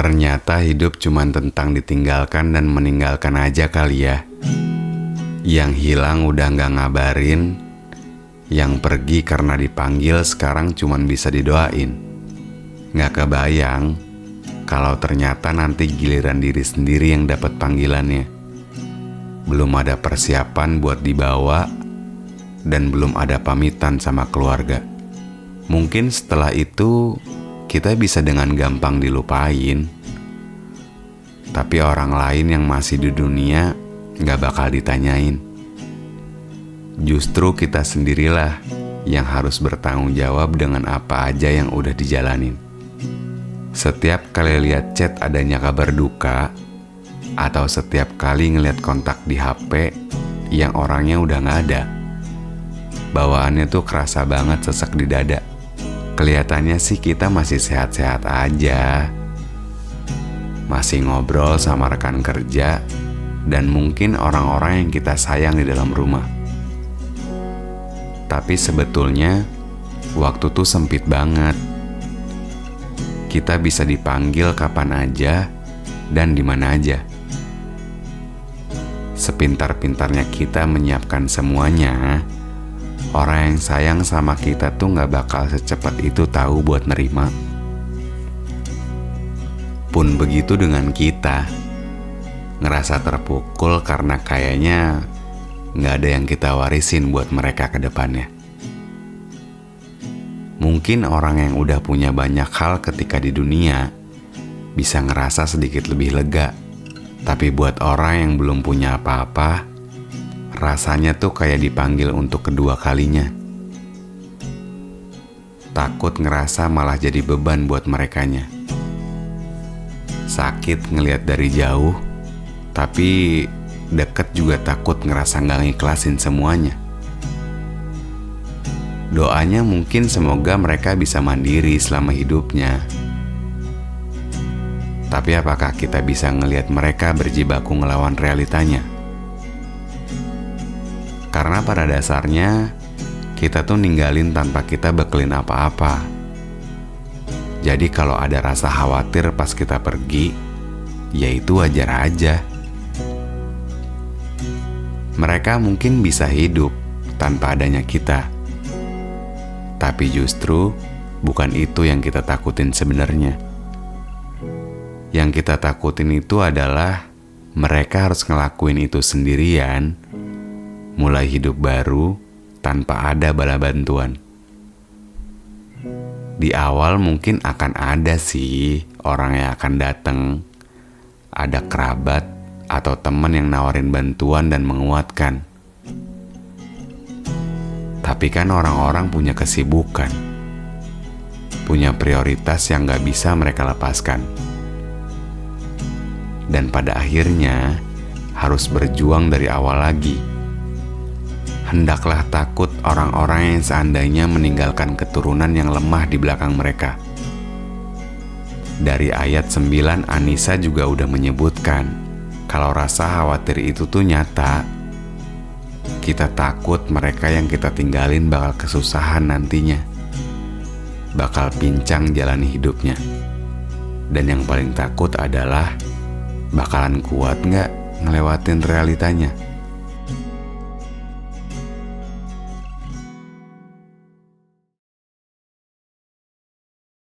Ternyata hidup cuma tentang ditinggalkan dan meninggalkan aja kali ya. Yang hilang udah gak ngabarin, yang pergi karena dipanggil sekarang cuma bisa didoain. Gak kebayang kalau ternyata nanti giliran diri sendiri yang dapat panggilannya. Belum ada persiapan buat dibawa dan belum ada pamitan sama keluarga. Mungkin setelah itu kita bisa dengan gampang dilupain, tapi orang lain yang masih di dunia gak bakal ditanyain. Justru kita sendirilah yang harus bertanggung jawab dengan apa aja yang udah dijalanin. Setiap kali lihat chat adanya kabar duka, atau setiap kali ngeliat kontak di HP yang orangnya udah gak ada, bawaannya tuh kerasa banget sesek di dada. Kelihatannya sih kita masih sehat-sehat aja, masih ngobrol sama rekan kerja dan mungkin orang-orang yang kita sayang di dalam rumah. Tapi sebetulnya waktu tuh sempit banget. Kita bisa dipanggil kapan aja dan di mana aja. Sepintar-pintarnya kita menyiapkan semuanya, orang yang sayang sama kita tuh gak bakal secepat itu tahu buat nerima. Pun begitu dengan kita, ngerasa terpukul karena kayaknya gak ada yang kita warisin buat mereka ke depannya. Mungkin orang yang udah punya banyak hal ketika di dunia bisa ngerasa sedikit lebih lega. Tapi buat orang yang belum punya apa-apa, rasanya tuh kayak dipanggil untuk kedua kalinya. Takut ngerasa malah jadi beban buat merekanya. Sakit ngelihat dari jauh, tapi deket juga takut ngerasa gak ngiklasin semuanya. Doanya mungkin semoga mereka bisa mandiri selama hidupnya. Tapi apakah kita bisa ngelihat mereka berjibaku ngelawan realitanya? Karena pada dasarnya kita tuh ninggalin tanpa kita bekelin apa-apa. Jadi kalau ada rasa khawatir pas kita pergi, ya itu wajar aja. Mereka mungkin bisa hidup tanpa adanya kita. Tapi justru bukan itu yang kita takutin sebenarnya. Yang kita takutin itu adalah mereka harus ngelakuin itu sendirian, mulai hidup baru tanpa ada bala bantuan. Di awal mungkin akan ada sih orang yang akan datang, ada kerabat atau teman yang nawarin bantuan dan menguatkan. Tapi kan orang-orang punya kesibukan, punya prioritas yang gak bisa mereka lepaskan. Dan pada akhirnya harus berjuang dari awal lagi. Hendaklah takut orang-orang yang seandainya meninggalkan keturunan yang lemah di belakang mereka. Dari ayat 9 Anissa juga udah menyebutkan kalau rasa khawatir itu tuh nyata. Kita takut mereka yang kita tinggalin bakal kesusahan nantinya, bakal pincang jalani hidupnya. Dan yang paling takut adalah bakalan kuat gak ngelewatin realitanya.